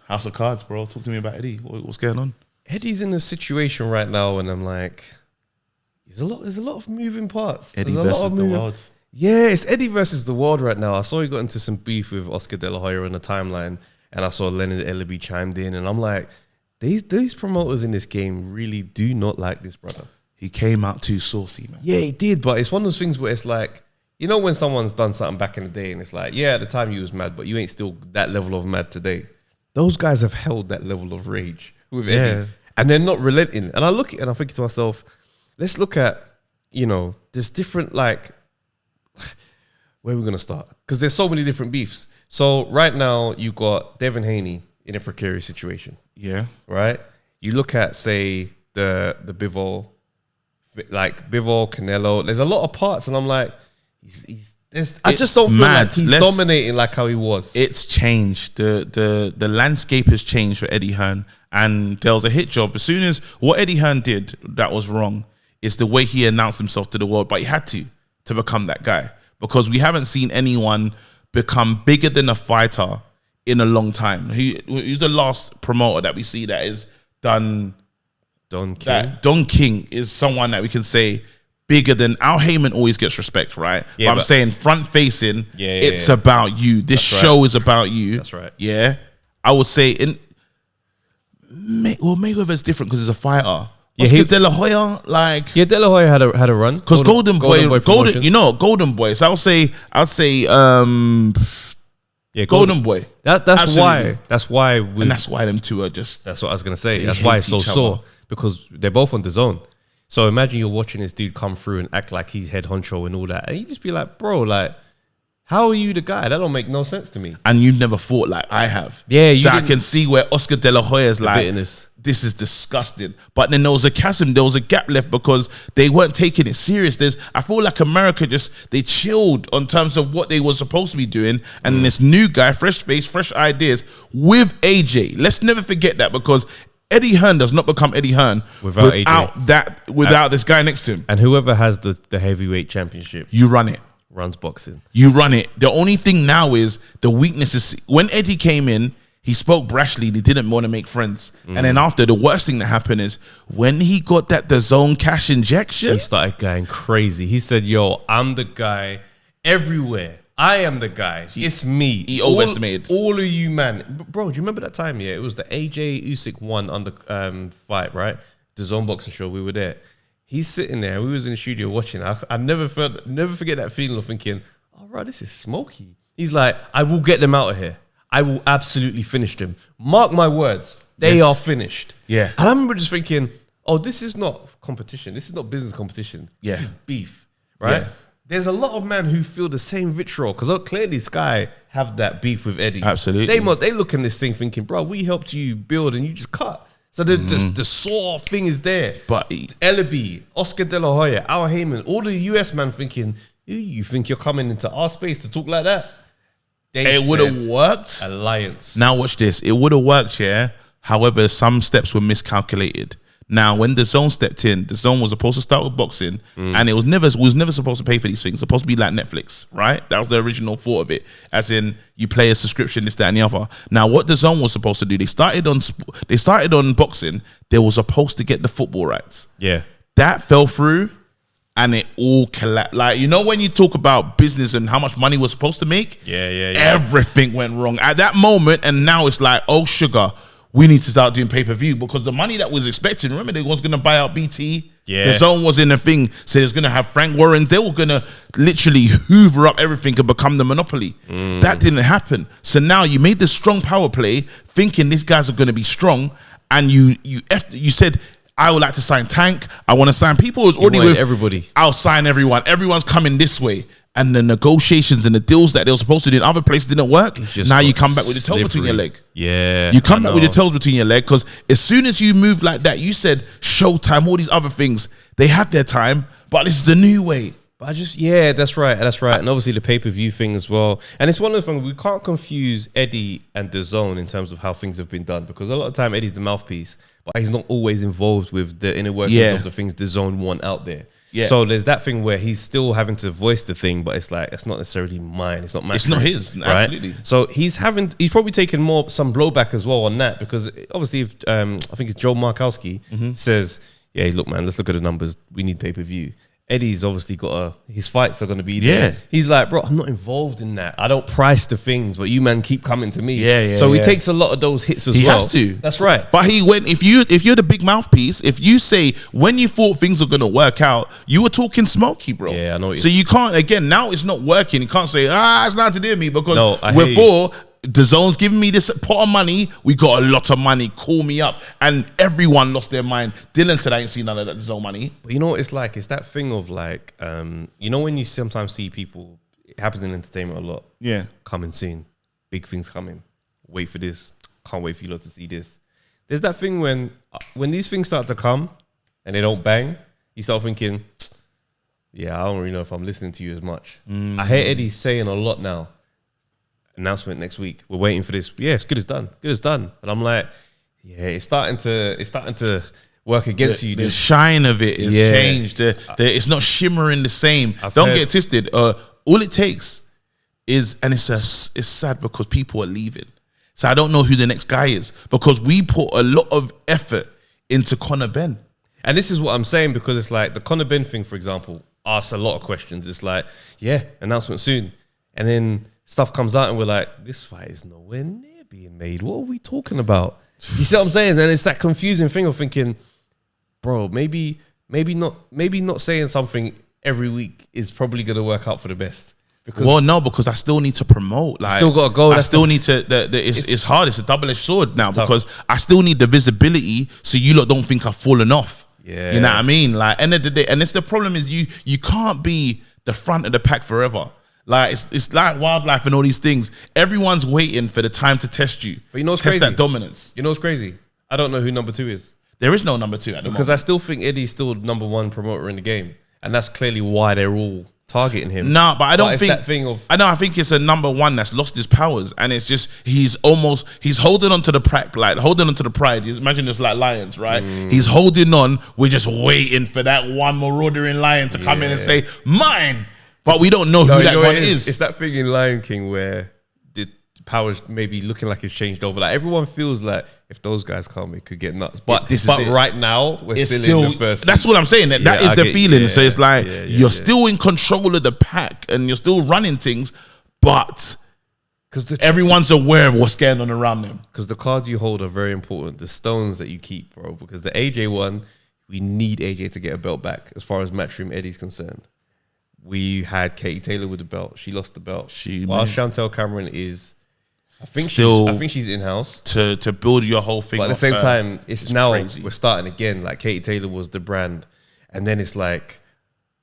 House of Cards, bro. Talk to me about Eddie. What's going on? Eddie's in a situation right now, and I'm like, there's a lot of moving parts. Eddie versus the world. Yeah, it's Eddie versus the world right now. I saw he got into some beef with Oscar De La Hoya on the timeline, and I saw Leonard Ellaby chimed in, and I'm like, these promoters in this game really do not like this brother. He came out too saucy, man. Yeah, he did, but it's one of those things where it's like, you know when someone's done something back in the day and it's like, yeah, at the time you was mad, but you ain't still that level of mad today. Those guys have held that level of rage with Eddie. And they're not relenting. And I look at it and I'm thinking to myself, let's look at, there's different, like, where are we going to start? Because there's so many different beefs. So right now you got Devin Haney in a precarious situation. Yeah. Right? You look at, say, the Bivol, like Bivol, Canelo. There's a lot of parts and I'm like, I just don't feel like he's dominating like how he was. It's changed. The landscape has changed for Eddie Hearn, and there was a hit job. As soon as what Eddie Hearn did that was wrong is the way he announced himself to the world, but he had to become that guy, because we haven't seen anyone become bigger than a fighter in a long time. Who's the last promoter that we see that is done? Don King. Don King is someone that we can say bigger than Al Heyman always gets respect, right? Yeah, but I'm saying front facing, it's about you. This show is about you. That's right. Yeah. I would say Mayweather's different because he's a fighter. Oscar De La Hoya, like De La Hoya had a run because Golden Boy, Golden Boy. So I'll say Golden Boy. That's why and that's why them two are just. That's what I was gonna say. That's why it's so sore, because they're both on the zone. So imagine you're watching this dude come through and act like he's head honcho and all that, and you just be like, bro, like, how are you the guy? That don't make no sense to me. And you've never fought like I have. Yeah, so I can see where Oscar De La Hoya is like, bitterness. This is disgusting. But then there was a chasm, there was a gap left because they weren't taking it serious. I feel like America they chilled on terms of what they were supposed to be doing. And this new guy, fresh face, fresh ideas with AJ. Let's never forget that, because Eddie Hearn does not become Eddie Hearn without this guy next to him. And whoever has the heavyweight championship, you run it. Runs boxing. You run it. The only thing now is the weakness is when Eddie came in, he spoke brashly. He didn't want to make friends. And then after, the worst thing that happened is when he got that DAZN cash injection, he started going crazy. He said, yo, I'm the guy everywhere. I am the guy. It's me. He overestimated. All of you, man. Bro, do you remember that time? Yeah, it was the AJ Usyk 1 under fight, right? DAZN boxing show. We were there. He's sitting there. We was in the studio watching. I never forget that feeling of thinking, oh, right, this is smoky. He's like, I will get them out of here. I will absolutely finish them. Mark my words. They are finished. Yeah. And I remember just thinking, oh, this is not competition. This is not business competition. Yeah. This is beef, right? Yeah. There's a lot of men who feel the same vitriol, because clearly Sky have that beef with Eddie. Absolutely. They look in this thing thinking, bro, we helped you build and you just cut. So the sore thing is there. But Ellaby, Oscar De La Hoya, Al Heyman, all the US man thinking, you think you're coming into our space to talk like that? It would have worked. Alliance. Now watch this. It would have worked, yeah. However, some steps were miscalculated. Now, when DAZN stepped in, DAZN was supposed to start with boxing, and it was never supposed to pay for these things. It's supposed to be like Netflix, right? That was the original thought of it, as in you pay a subscription, this, that, and the other. Now, what DAZN was supposed to do, they started on boxing. They were supposed to get the football rights. Yeah, that fell through. And it all collapsed. Like, you know, when you talk about business and how much money we're supposed to make, everything went wrong at that moment. And now it's like, oh, sugar, we need to start doing pay-per-view, because the money that was expected, remember, they was going to buy out BT. Yeah. DAZN was in the thing. So it was going to have Frank Warrens. They were going to literally hoover up everything and become the monopoly. That didn't happen. So now you made this strong power play thinking these guys are going to be strong. And you said, I would like to sign Tank. I want to sign people who's already with everybody. I'll sign everyone. Everyone's coming this way. And the negotiations and the deals that they were supposed to do in other places didn't work. Now you come back with your tail between your leg. Yeah. You come back with your tails between your leg, because as soon as you move like that, you said Showtime, all these other things, they had their time, but this is the new way. But that's right. And obviously the pay-per-view thing as well. And it's one of the things, we can't confuse Eddie and DAZN in terms of how things have been done, because a lot of time Eddie's the mouthpiece, but he's not always involved with the inner workings of the things DAZN want out there. Yeah. So there's that thing where he's still having to voice the thing, but it's like, it's not necessarily mine. It's not mine. It's not his. Right? Absolutely. So he's probably taken some blowback as well on that, because obviously, if, I think it's Joe Markowski says, yeah, look, man, let's look at the numbers. We need pay-per-view. Eddie's obviously got his fights are going to be there. Yeah. He's like, bro, I'm not involved in that. I don't price the things, but you, man, keep coming to me. Yeah. So he takes a lot of those hits as well. He has to. That's right. But if you're the big mouthpiece, if you say when you thought things were going to work out, you were talking smoky, bro. Yeah, I know what So you can't, again, now it's not working. You can't say, it's nothing to do with me, because I hear before the zone's giving me this pot of money, we got a lot of money, call me up. And everyone lost their mind. Dylan said, I ain't seen none of that zone money. But you know what it's like? It's that thing of like, you know, when you sometimes see people, it happens in entertainment a lot. Yeah. Coming soon. Big things coming. Wait for this. Can't wait for you lot to see this. There's that thing when these things start to come and they don't bang, you start thinking, yeah, I don't really know if I'm listening to you as much. I hear Eddie saying a lot now. Announcement next week. We're waiting for this. Yeah, it's good as done. Good as done. And I'm like, yeah, it's starting to work against you. The shine of it is changed. It's not shimmering the same. Don't get twisted. All it takes is, and it's sad because people are leaving. So I don't know who the next guy is, because we put a lot of effort into Conor Benn. And this is what I'm saying, because it's like the Conor Benn thing, for example, asks a lot of questions. It's like, yeah, announcement soon. And then stuff comes out and we're like, this fight is nowhere near being made. What are we talking about? You see what I'm saying? And it's that confusing thing of thinking, bro, maybe not saying something every week is probably going to work out for the best. Because I still need to promote. Like, still got to go. I still need to. It's hard. It's a double-edged sword now, because I still need the visibility, so you lot don't think I've fallen off. Yeah, you know what I mean. Like, end of the day, and it's the problem is you can't be the front of the pack forever. Like, it's like wildlife and all these things. Everyone's waiting for the time to test you. But you know what's crazy? Test that dominance. You know what's crazy? I don't know who number 2 is. There is no number 2 at the moment. Because I still think Eddie's still number 1 promoter in the game, and that's clearly why they're all targeting him. No, but I don't think that thing of, I think it's a number 1 that's lost his powers, and it's just he's holding on to the pride. Imagine it's like lions, right? He's holding on. We're just waiting for that one marauding lion to come in and say mine, but we don't know who that one is. It's that thing in Lion King where the powers maybe looking like it's changed over. Like, everyone feels like if those guys come, it could get nuts. But right now, we're still in the first. That's what I'm saying. That is the feeling. So it's like you're still in control of the pack and you're still running things, but because everyone's aware of what's going on around them. Because the cards you hold are very important. The stones that you keep, bro. Because the AJ one, we need AJ to get a belt back as far as Matchroom Eddie's concerned. We had Katie Taylor with the belt. She lost the belt. While Chantel Cameron is, I think she's in-house. To build your whole thing. But at the same time, it's now crazy. We're starting again. Like, Katie Taylor was the brand. And then it's like,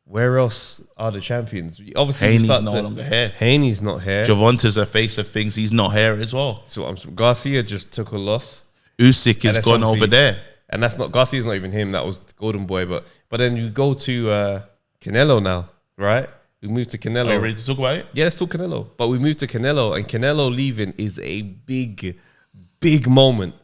where else are the champions? Obviously, Haney's no longer here. Haney's not here. Javonta's a face of things. He's not here as well. So Garcia just took a loss. Usyk is gone over there. And that's not, Garcia's not even him. That was Golden Boy. But then you go to Canelo now, right? We moved to Canelo. Are you ready to talk about it? Yeah, let's talk Canelo. But we moved to Canelo, and Canelo leaving is a big, big moment.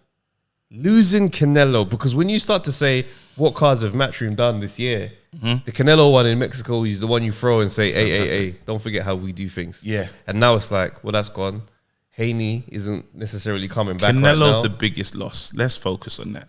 Losing Canelo, because when you start to say what cards have Matchroom done this year, the Canelo one in Mexico is the one you throw and say, hey, don't forget how we do things. Yeah. And now it's like, well, that's gone. Haney isn't necessarily coming back. Canelo's right now. the biggest loss. Let's focus on that.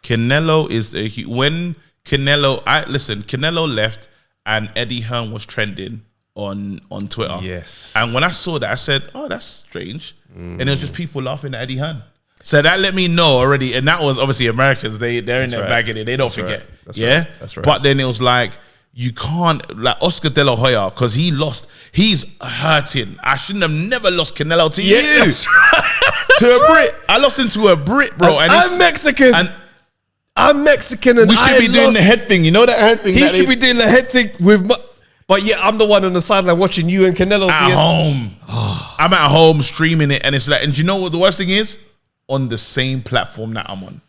Canelo is when Canelo. Canelo left. And Eddie Hearn was trending on Twitter. Yes. And when I saw that, I said, oh, that's strange. And it was just people laughing at Eddie Hearn. So that let me know already. And that was obviously Americans. They're in their bag in it. They don't forget. Right. That's right. But then it was like, you can't, like Oscar De La Hoya, because he lost. He's hurting. I shouldn't have never lost Canelo to you. That's right. To a Brit. I lost him to a Brit, bro. And I'm Mexican. I'm Mexican, and we should be doing the head thing. You know that head thing? He should be doing the head thing but yeah, I'm the one on the sideline watching you and Canelo at home. I'm at home streaming it, and it's like, and you know what the worst thing is? On the same platform that I'm on.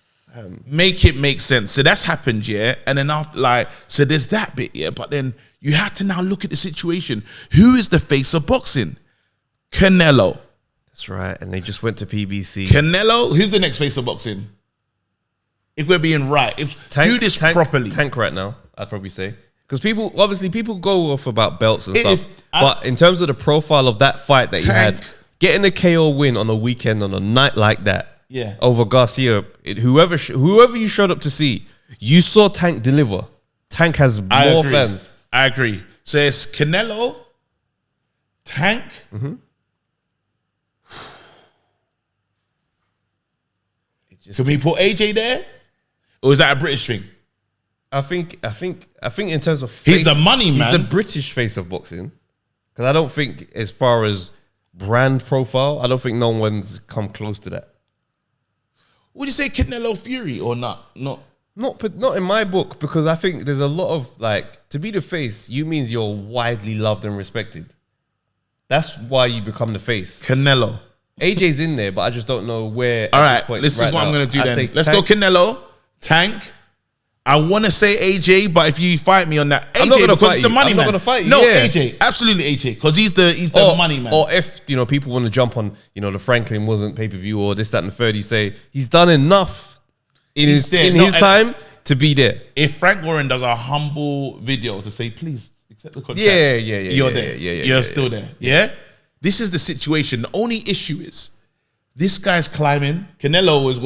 Make it make sense. So that's happened, yeah. And then after, so there's that bit, yeah. But then you have to now look at the situation. Who is the face of boxing? Canelo. That's right. And they just went to PBC. Canelo. Who's the next face of boxing? If we're being right, do this properly. Tank right now, I'd probably say. Because people go off about belts and It stuff. is- But in terms of the profile of that fight that you Tank. had, getting a KO win on a weekend on a night like that, Yeah. over Garcia, whoever you showed up to see, you saw Tank deliver. Tank has more fans. I agree. So it's Canelo, Tank. Can we put AJ there? Or is that a British thing? I think in terms of He's the money man. He's the British face of boxing. Because I don't think, as far as brand profile, I don't think no one's come close to that. Would you say Canelo Fury or not? Not in my book, because I think there's a lot of, like, to be the face, you means you're widely loved and respected. That's why you become the face. Canelo. AJ's in there, but I just don't know where. All right, this is what I'm going to do I'd then. say Let's Tank. go Canelo, Tank. I want to say AJ, but if you fight me on that, AJ, I'm not gonna because fight it's the you. money I'm man. not gonna fight you, No, yeah. AJ, absolutely AJ, because he's the money man. Or if, people want to jump on, the Franklin wasn't pay-per-view or this, that, and the third, you say he's done enough in his time to be there. If Frank Warren does a humble video to say, please accept the contract, Yeah, you're there. yeah, You're still there. Yeah? This is the situation. The only issue is this guy's climbing. Canelo's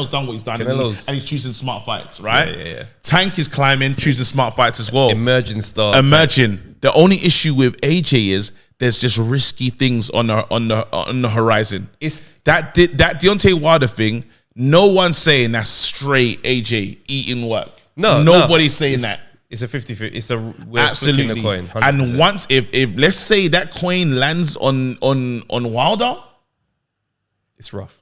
done what he's done. And he's choosing smart fights, right? Yeah. Tank is climbing, choosing smart fights as well. Emerging star. Emerging. The only issue with AJ is there's just risky things on the horizon. It's that Deontay Wilder thing. No one's saying that's straight AJ eating work. Nobody's saying that. It's a 50-50. It's we're Absolutely. flipping a coin. 100%. And once if let's say that coin lands on Wilder, it's rough.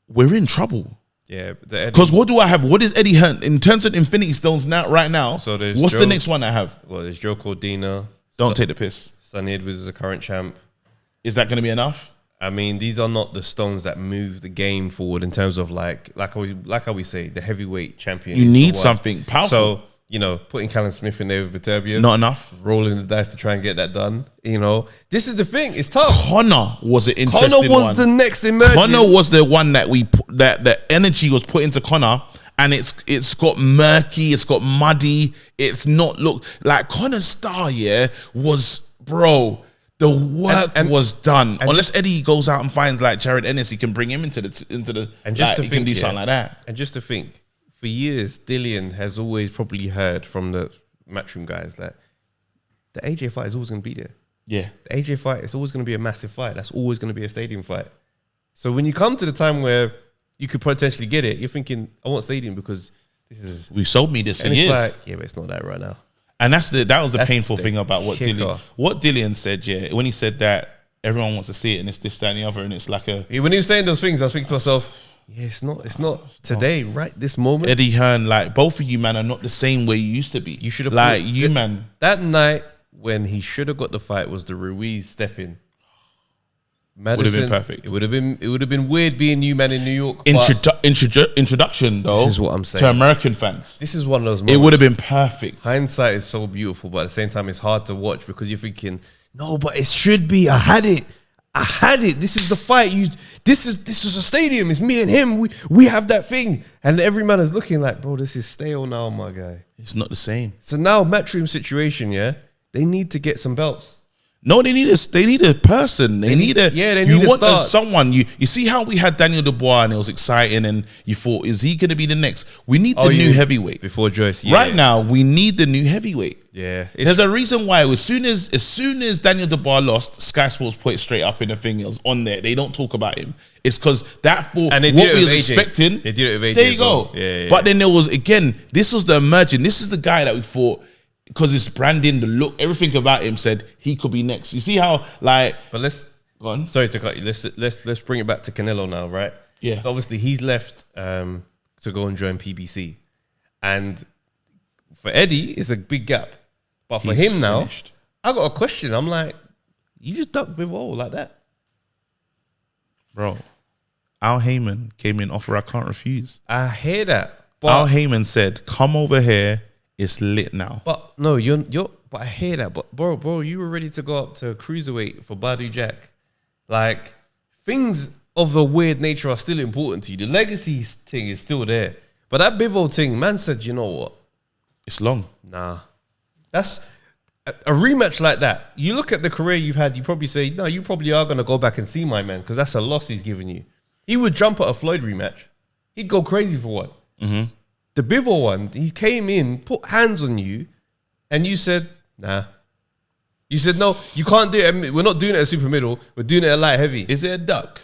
we're in trouble. Yeah, Because what do I have? What is Eddie Hearn in terms of Infinity Stones now? Right now, So there's what's Joe- the next one I have? Well, there's Joe Cordina. Don't take the piss. Sonny Edwards is a current champ. Is that going to be enough? I mean, these are not the stones that move the game forward in terms of like how we say, the heavyweight champion. You is need the one. something powerful. So, putting Callum Smith in there with Viterbian. Not enough. Rolling the dice to try and get that done. This is the thing. It's tough. Connor was an interesting Connor was one. the next emerging. Connor was the one that that the energy was put into Connor, and it's got murky, it's got muddy, it's not look like Connor's style. Yeah, was bro. The work was done. Unless Eddie goes out and finds like Jared Ennis, he can bring him into the And just to he think, can do something like that. And just to think, for years, Dillian has always probably heard from the Matchroom guys that the AJ fight is always going to be there. Yeah, The AJ fight is always going to be a massive fight. That's always going to be a stadium fight. So when you come to the time where you could potentially get it, you're thinking, I want stadium because this is. we sold me this for And it's years. like, yeah, but it's not that right now. And that was the That's painful the thing about kicker. what Dillian said, yeah, when he said that everyone wants to see it and it's this, that, and the other, and it's like a When he was saying those things, I was thinking to myself, yeah, it's not today, right this moment. Eddie Hearn, like both of you man are not the same way you used to be. You should have like you man. That night when he should have got the fight was the Ruiz step in. Would have been perfect. It would have been weird being new man in New York. but Introduction though. This is what I'm saying. To American fans. this is one of those moments. It would have been perfect. Hindsight is so beautiful, but at the same time, it's hard to watch because you're thinking, no, but it should be. I had it. This is the fight. This is a stadium. It's me and him. We have that thing. And every man is looking like, bro, this is stale now, my guy. It's not the same. So now, Matchroom situation, yeah, they need to get some belts. No, they need a person. They need a start. someone. You see how we had Daniel Dubois and it was exciting and you thought, is he going to be the next? We need the new heavyweight. Before Joyce. Right now, we need the new heavyweight. Yeah. There's a reason why as soon as Daniel Dubois lost, Sky Sports put it straight up in the thing. It was on there. They don't talk about him. It's because that for And they what did it we with was AJ. expecting. They did it with AJ There you as go. well. Yeah. But then there was, again, this was the emerging. This is the guy that we thought, because his branding, the look, everything about him said he could be next. You see how, like... But let's... Go on. Sorry to cut you. Let's bring it back to Canelo now, right? Yeah. So obviously he's left to go and join PBC. And for Eddie, it's a big gap. But for He's him now, finished. I got a question. I'm like, you just ducked Bivol like that? Bro, Al Heyman came in offer I can't refuse. I hear that. Al But, Heyman said, come over here, it's lit now. but no, you're but I hear that. But bro, you were ready to go up to cruiserweight for Badu Jack. Like, things of a weird nature are still important to you. The legacy thing is still there. But that Bivol thing, man said, you know what? It's long. Nah. That's a rematch like that. You look at the career you've had, you probably say, no, you probably are going to go back and see my man because that's a loss he's giving you. He would jump at a Floyd rematch. He'd go crazy for one. Mm-hmm. The Bivol one, he came in, put hands on you, and you said, nah. You said, no, you can't do it. We're not doing it at super middle. We're doing it at light heavy. Is it a duck?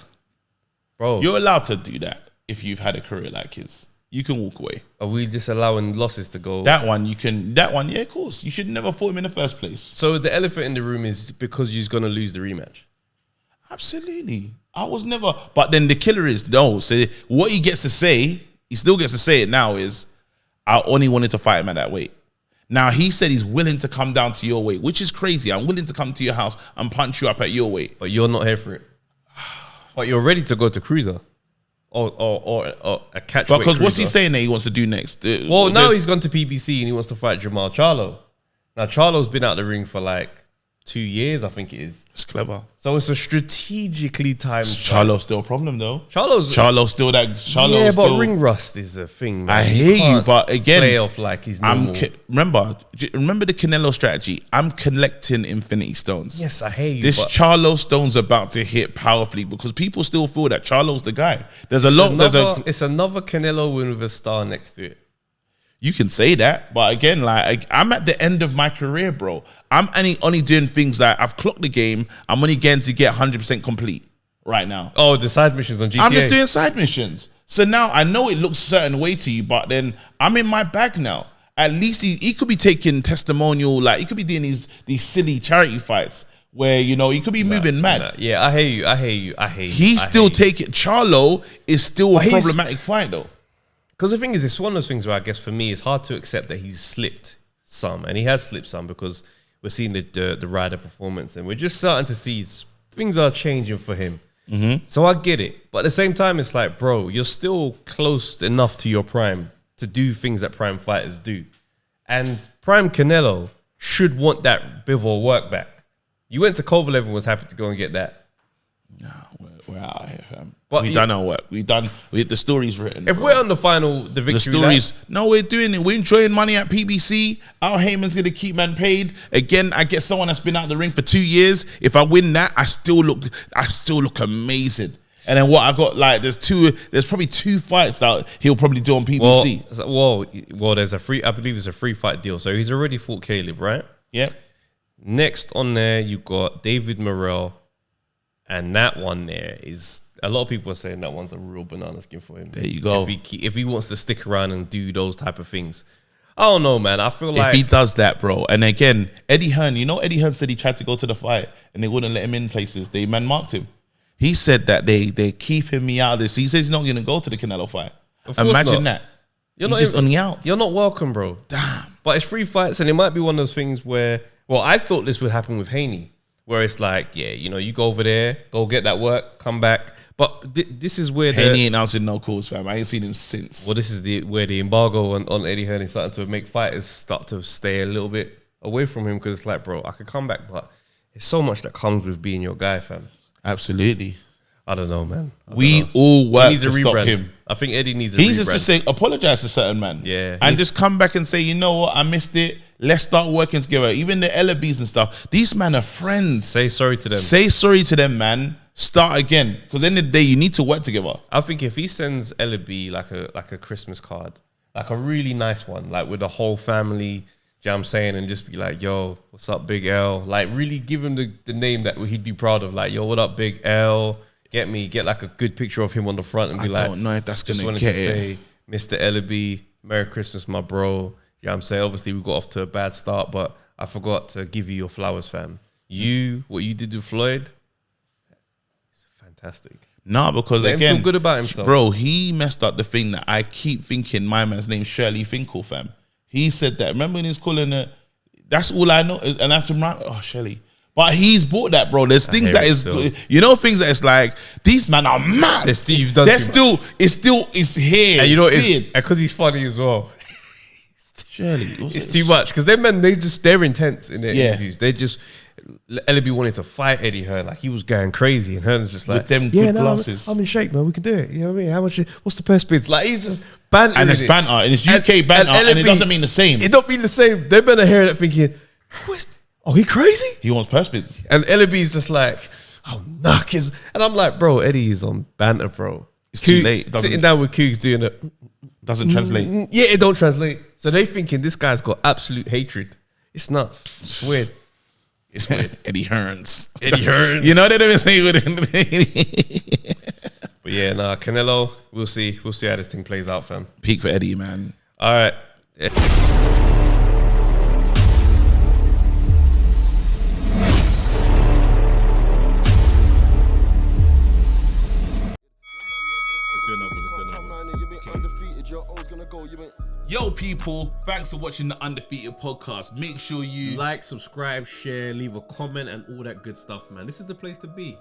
Bro. You're allowed to do that if you've had a career like his. You can walk away. Are we just allowing losses to go? That one, yeah, of course. You should never fought him in the first place. So the elephant in the room is because you're going to lose the rematch. Absolutely. I was never. But then the killer is, no. So what he gets to say, he still gets to say it now, is I only wanted to fight him at that weight. Now, he said he's willing to come down to your weight, which is crazy. I'm willing to come to your house and punch you up at your weight. But you're not here for it. But you're ready to go to cruiser. Or a catchweight. Because what's he saying that he wants to do next? Well, now he's gone to PBC and he wants to fight Jamal Charlo. Now, Charlo's been out the ring for like 2 years, I think it is. It's clever. So it's a strategically timed Charlo's still a problem, though. Charlo's still that. Yeah, but ring rust is a thing, man. I hear you, but again, play off like he's normal. Remember the Canelo strategy. I'm collecting Infinity Stones. Yes, I hear you. This Charlo Stone's about to hit powerfully because people still feel that Charlo's the guy. It's another Canelo win with a star next to it. You can say that, but again, like I'm at the end of my career, bro. I'm only doing things that I've clocked the game. I'm only getting to get 100% complete right now. Oh, the side missions on GTA. I'm just doing side missions. So now I know it looks a certain way to you, but then I'm in my bag now. At least he could be taking testimonial, like he could be doing these silly charity fights where, you know, he could be moving mad. Yeah, I hear you. He's still taking. Charlo is still a problematic fight though. Because the thing is, it's one of those things where I guess for me, it's hard to accept that he's slipped some. And he has slipped some because we're seeing the rider performance. And we're just starting to see things are changing for him. Mm-hmm. So I get it. But at the same time, it's like, bro, you're still close enough to your prime to do things that prime fighters do. And prime Canelo should want that Bivol work back. You went to Kovalev and was happy to go and get that. No, we're out here, fam. But we've done our work. The story's written. If we're on the victory, the stories. No, we're doing it. We're enjoying money at PBC. Al Heyman's gonna keep man paid. Again, I get someone that's been out the ring for 2 years. If I win that, I still look amazing. And then what I got, like, there's probably 2 fights that he'll probably do on PBC. Well, there's I believe it's a free fight deal. So he's already fought Caleb, right? Yeah. Next on there, you got David Morrell. And that one there is, a lot of people are saying that one's a real banana skin for him. There you go. If he wants to stick around and do those type of things. I don't know, man. I feel like if he does that, bro. And again, Eddie Hearn, Eddie Hearn said he tried to go to the fight and they wouldn't let him in places. They man-marked him. He said that they keeping me out of this. He says he's not going to go to the Canelo fight. Imagine that. You're not just on the outs. You're not welcome, bro. Damn. But it's free fights and it might be one of those things where, well, I thought this would happen with Haney. Where it's like, yeah, you go over there, go get that work, come back. But this is where Haney ain't answering no calls, fam. I ain't seen him since. Well, this is where the embargo on Eddie Hearn is starting to make fighters start to stay a little bit away from him because it's like, bro, I could come back, but there's so much that comes with being your guy, fam. Absolutely. I don't know, man. We all work to stop him. I think Eddie needs a rebrand. He needs to say, apologize to certain man. Yeah. And just come back and say, you know what, I missed it. Let's start working together. Even the Ellerbees and stuff. These men are friends. Say sorry to them. Say sorry to them, man. Start again. Because at the end of the day, you need to work together. I think if he sends Ellerby like a Christmas card, like a really nice one, like with the whole family, you know what I'm saying, and just be like, yo, what's up, Big L? Like really give him the name that he'd be proud of. Like, yo, what up, Big L? Get like a good picture of him on the front and be like, I don't know if that's going to get it. Just wanted to say, Mr. Ellerby, Merry Christmas, my bro. You know what I'm saying? Obviously, we got off to a bad start, but I forgot to give you your flowers, fam. What you did with Floyd, it's fantastic. No, because let again, him feel good about himself. Bro, he messed up the thing that I keep thinking my man's name's Shirley Finkel, fam. He said that. Remember when he was calling her, that's all I know. And I have to remember, oh, Shirley. But he's bought that, bro. There's things that is, things that it's like, these men are mad. It's here. And you know, because he's funny as well. Shirley, it's too much. Because they're intense in their interviews. They just, LB wanted to fight Eddie Hearn, like he was going crazy, and Hearn's just like, With them good glasses. I'm in shape, man. We can do it. You know what I mean? How much? What's the purse bids? Like he's just bantering. And it's banter, and it's UK banter, and it doesn't mean the same. It don't mean the same. They better hear it thinking, he crazy? He wants purse bids. And LB's just like, knock his. And I'm like, bro, Eddie is on banter, bro. It's too late. Sitting down with Cougs doing it. Doesn't translate. Yeah, it don't translate. So they thinking this guy's got absolute hatred. It's nuts. It's weird. It's weird. Eddie Hearns. Eddie Hearns. You know they don't even say with him. But yeah, nah, Canelo, we'll see. We'll see how this thing plays out, fam. Peak for Eddie, man. All right. Let's do another one. Yo, people, thanks for watching the Undefeated podcast. Make sure you like, subscribe, share, leave a comment, and all that good stuff, man. This is the place to be.